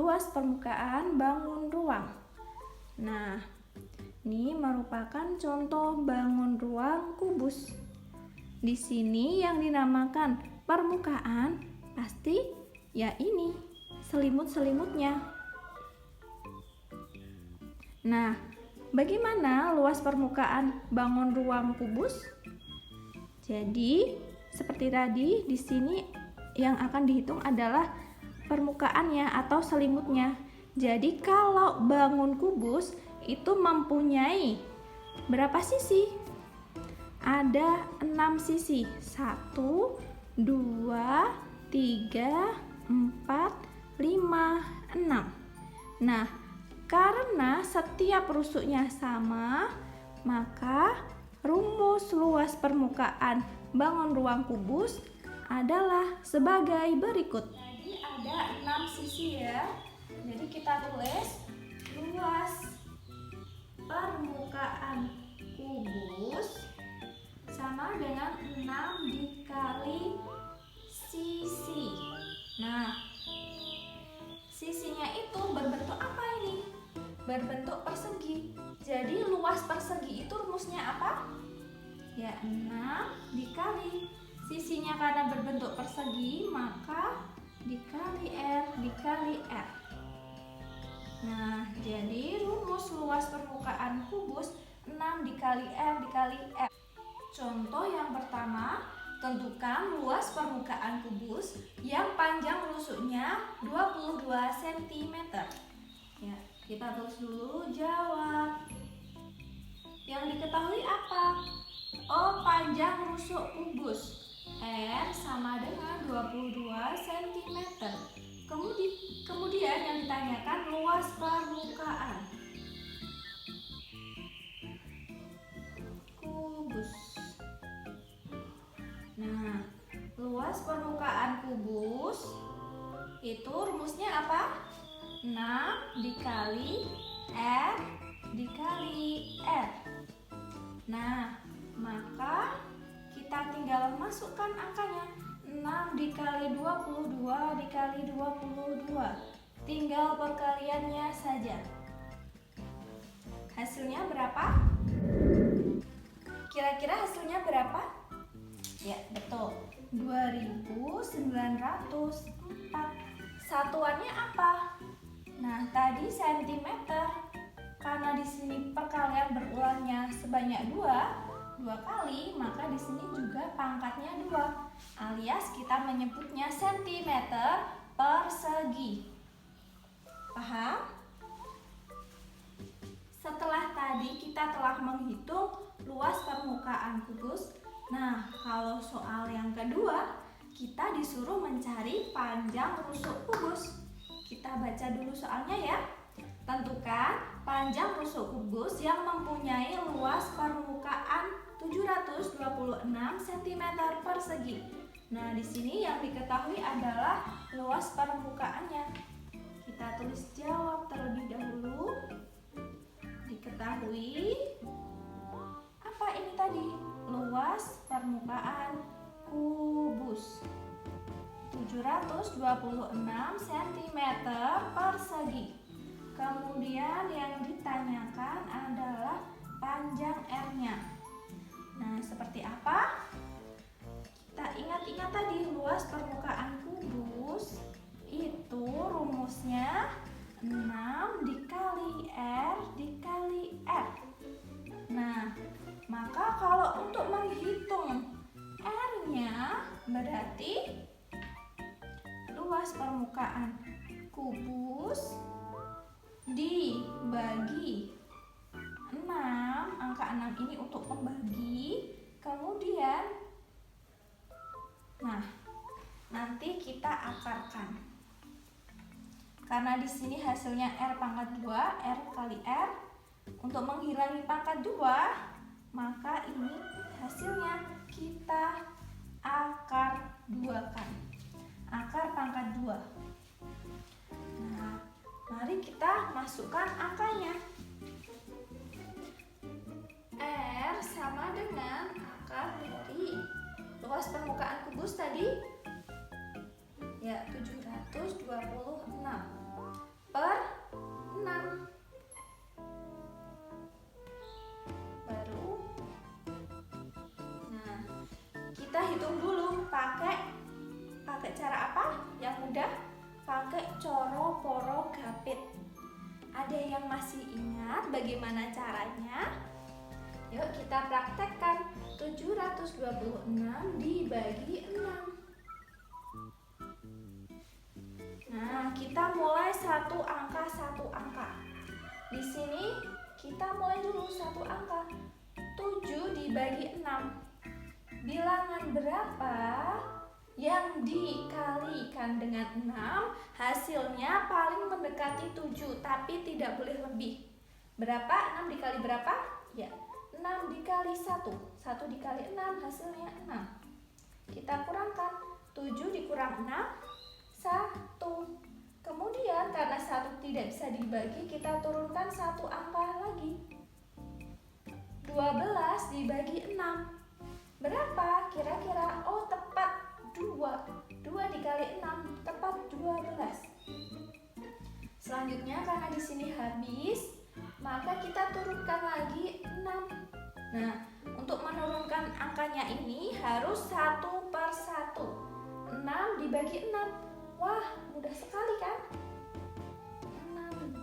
luas permukaan bangun ruang. Nah, ini merupakan contoh bangun ruang kubus. Di sini yang dinamakan permukaan pasti ya ini selimut-selimutnya. Nah, bagaimana luas permukaan bangun ruang kubus? Jadi, seperti tadi di sini yang akan dihitung adalah permukaannya atau selimutnya. Jadi kalau bangun kubus itu mempunyai berapa sisi? Ada 6 sisi. 1, 2, 3, 4, 5, 6. Nah, karena setiap rusuknya sama, maka rumus luas permukaan bangun ruang kubus adalah sebagai berikut. Jadi ada 6 sisi ya. Jadi kita tulis luas permukaan kubus sama dengan 6 dikali sisi. Nah, sisinya itu berbentuk apa ini? Berbentuk persegi. Jadi luas persegi itu rumusnya apa? Ya 6 dikali sisinya, karena berbentuk persegi maka dikali R dikali R. Nah, jadi rumus luas permukaan kubus 6 dikali R dikali R. Contoh yang pertama, tentukan luas permukaan kubus yang panjang rusuknya 22 cm. Ya, kita tulis dulu jawab. Yang diketahui apa? Oh, panjang rusuk kubus R sama dengan 22 cm. Kemudian yang ditanyakan luas permukaan kubus. Nah, luas permukaan kubus itu rumusnya apa? 6 dikali R dikali R. Nah, maka kita tinggal masukkan angkanya. 6 dikali 22 dikali 22. Tinggal perkaliannya saja. Hasilnya berapa? Kira-kira hasilnya berapa? Ya, betul. 2904. Satuannya apa? Nah, tadi sentimeter. Karena di sini perkalian berulangnya sebanyak 2 kali, maka di sini juga pangkatnya 2, alias kita menyebutnya sentimeter persegi. Paham? Setelah tadi kita telah menghitung luas permukaan kubus. Nah, kalau soal yang kedua, kita disuruh mencari panjang rusuk kubus. Kita baca dulu soalnya ya. Tentukan panjang rusuk kubus yang mempunyai luas permukaan 726 cm persegi. Nah, di sini yang diketahui adalah luas permukaannya. Kita tulis jawab terlebih dahulu. Diketahui apa ini tadi? Luas permukaan kubus 726 cm persegi. Kemudian yang ditanyakan adalah panjang R-nya. Nah, seperti apa? Kita ingat-ingat tadi luas permukaan kubus itu rumusnya 6 dikali R dikali R. Nah, maka kalau untuk menghitung R-nya berarti luas permukaan kubus dibagi 6, angka 6 ini untuk pembagi, kemudian nah, nanti kita akarkan. Karena di sini hasilnya R pangkat 2, R kali R. Untuk menghilangi pangkat 2, maka ini hasilnya kita akar 2-kan. Akar pangkat 2. Nah, mari kita masukkan angkanya. R sama dengan akar dari luas permukaan kubus tadi ya 726. kita hitung dulu pakai cara apa? Yang mudah, pakai coro poro gapit. Ada yang masih ingat bagaimana caranya? Yuk kita praktekkan. 726 dibagi 6. Nah, kita mulai satu angka. Di sini kita mulai dulu satu angka. 7 dibagi 6. Bilangan berapa yang dikalikan dengan 6 hasilnya paling mendekati 7, tapi tidak boleh lebih. Berapa? 6 dikali berapa? Ya, 6 dikali 1. 1 dikali 6 hasilnya 6. Kita kurangkan. 7 dikurang 6, 1. Kemudian karena 1 tidak bisa dibagi, kita turunkan satu angka lagi. 12 dibagi 6. Berapa kira-kira? Oh, tepat 2. 2 dikali 6 tepat 12. Selanjutnya karena di sini habis, maka kita turunkan lagi 6. Nah, untuk menurunkan angkanya ini harus 1 per 1. 6 dibagi 6. Wah, mudah sekali kan? 6.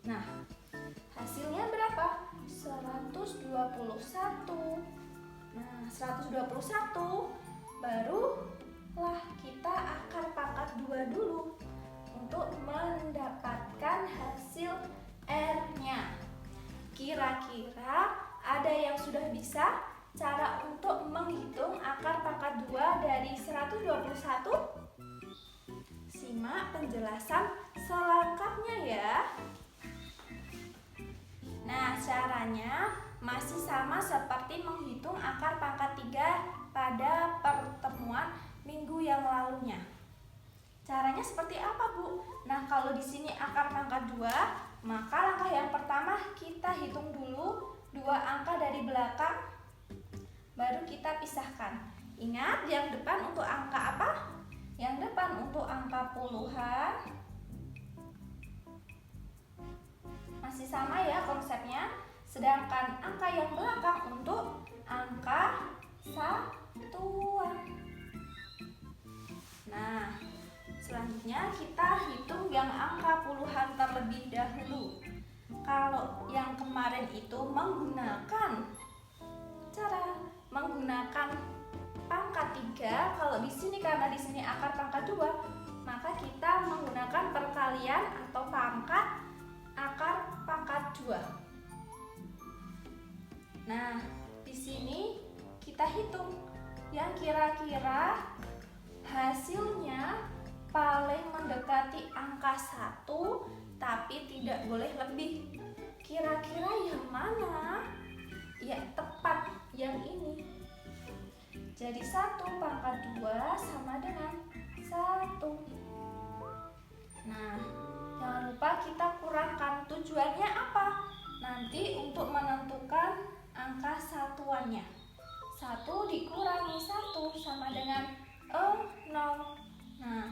Nah, hasilnya berapa? 121. Nah, 121 barulah kita akar pangkat 2 dulu untuk mendapatkan hasil R-nya. Kira-kira ada yang sudah bisa cara untuk menghitung akar pangkat 2 dari 121? Simak penjelasan selengkapnya ya. Nah, caranya masih sama seperti menghitung akar pangkat 3 pada pertemuan minggu yang lalunya. Caranya seperti apa, Bu? Nah, kalau di sini akar pangkat 2, maka langkah yang pertama kita hitung dulu 2 angka dari belakang, baru kita pisahkan. Ingat, yang depan untuk angka apa? Yang depan untuk angka puluhan. Masih sama ya konsepnya. Sedangkan angka yang belakang untuk angka satuan. Nah, selanjutnya kita hitung yang angka puluhan terlebih dahulu. Kalau yang kemarin itu menggunakan pangkat 3, kalau di sini karena di sini akar pangkat 2, maka kita menggunakan perkalian atau pangkat akar pangkat 2. Nah, di sini kita hitung yang kira-kira hasilnya paling mendekati angka 1 tapi tidak boleh lebih. Kira-kira yang mana? Ya, tepat yang ini. Jadi 1 pangkat 2 sama dengan 1. Nah, jangan lupa kita kurangkan. Tujuannya apa? Nanti untuk menentukan angka satuannya. 1 dikurangi 1 sama dengan 0. Nah,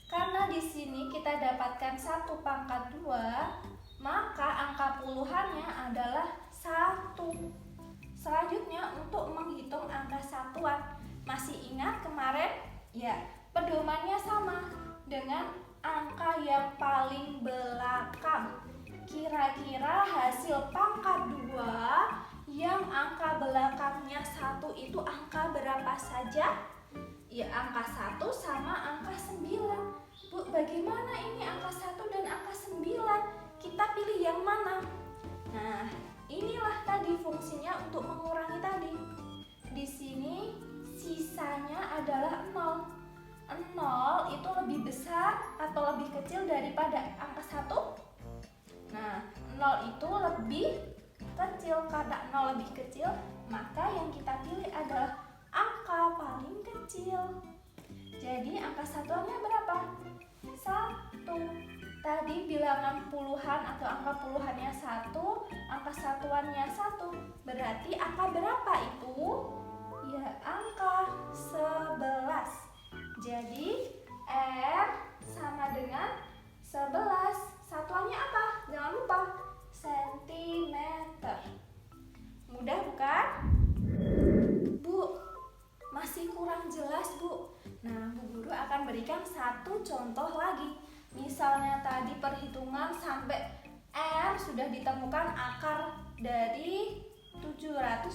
karena di sini kita dapatkan 1 pangkat 2, maka angka puluhannya adalah 1. Selanjutnya untuk menghitung angka satuan. Masih ingat kemarin? Ya, pedomannya sama dengan angka yang paling belakang. Kira-kira hasil pangkat 2 yang angka belakangnya 1 itu angka berapa saja? Ya, angka 1 sama angka 9. Bu, bagaimana ini angka 1 dan angka 9? Kita pilih yang mana? Nah, inilah tadi fungsinya untuk mengurangi tadi. Di sini sisanya adalah 0. 0 itu lebih besar atau lebih kecil daripada angka 1? Nah, 0 itu lebih kecil. Karena 0 lebih kecil, maka yang kita pilih adalah angka paling kecil. Jadi angka satuannya berapa? 1. Tadi bilangan puluhan atau angka puluhannya 1, angka satuannya 1. Berarti angka berapa itu? Ya, angka 11. Jadi R sama dengan 11. Satuannya apa? Jangan lupa, sentimeter. Mudah bukan? Bu, misalnya tadi perhitungan sampai R sudah ditemukan akar dari 784,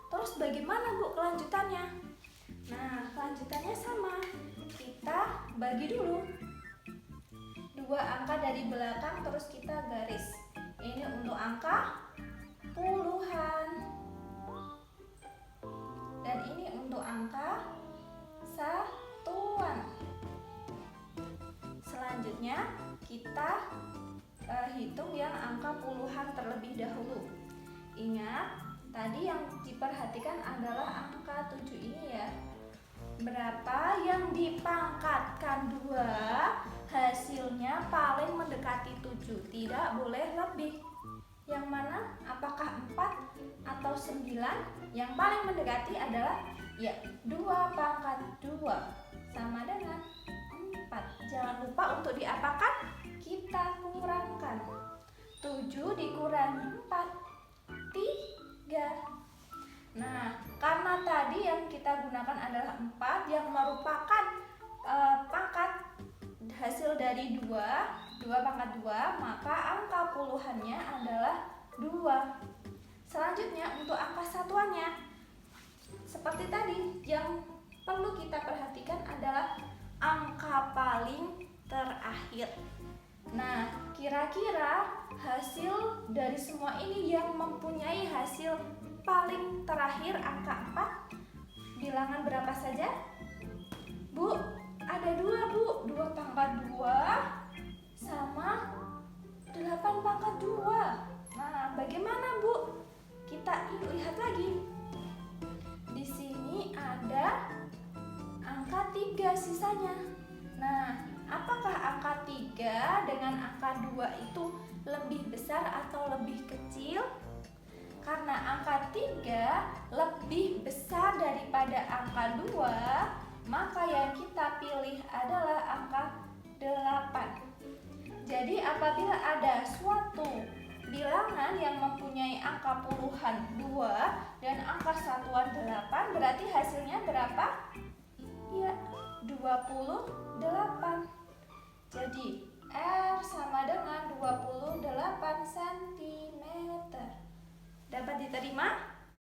terus bagaimana Bu kelanjutannya? Nah, kelanjutannya sama. Kita bagi dulu dua angka dari belakang, terus kita garis. Ini untuk angka puluhan, dan ini untuk angka satuan. Selanjutnya kita hitung yang angka puluhan terlebih dahulu. Ingat, tadi yang diperhatikan adalah angka 7 ini ya. Berapa yang dipangkatkan 2, hasilnya paling mendekati 7, tidak boleh lebih. Yang mana? Apakah 4 atau 9? Yang paling mendekati adalah ya 2 pangkat 2 sama dengan 4. Jangan lupa untuk diapakan? Kita kurangkan. 7 dikurangi 4, 3. Nah, karena tadi yang kita gunakan adalah 4 yang merupakan pangkat hasil dari 2 pangkat 2, maka angka puluhannya adalah 2. Selanjutnya untuk angka satuannya, seperti tadi, yang perlu kita perhatikan adalah angka paling terakhir. Nah, kira-kira hasil dari semua ini yang mempunyai hasil paling terakhir angka 4, bilangan berapa saja? Bu, ada 2 Bu, 2 pangkat 2 sama 8 pangkat 2. Nah, bagaimana Bu? Kita lihat lagi. Di sini ada angka 3 sisanya. Nah, apakah angka 3 dengan angka 2 itu lebih besar atau lebih kecil? Karena angka 3 lebih besar daripada angka 2, maka yang kita pilih adalah angka 8. Jadi apabila ada suatu bilangan yang mempunyai angka puluhan 2 dan angka satuan 8, berarti hasilnya berapa? Ya, 28. Jadi R sama dengan 28 cm. Dapat diterima?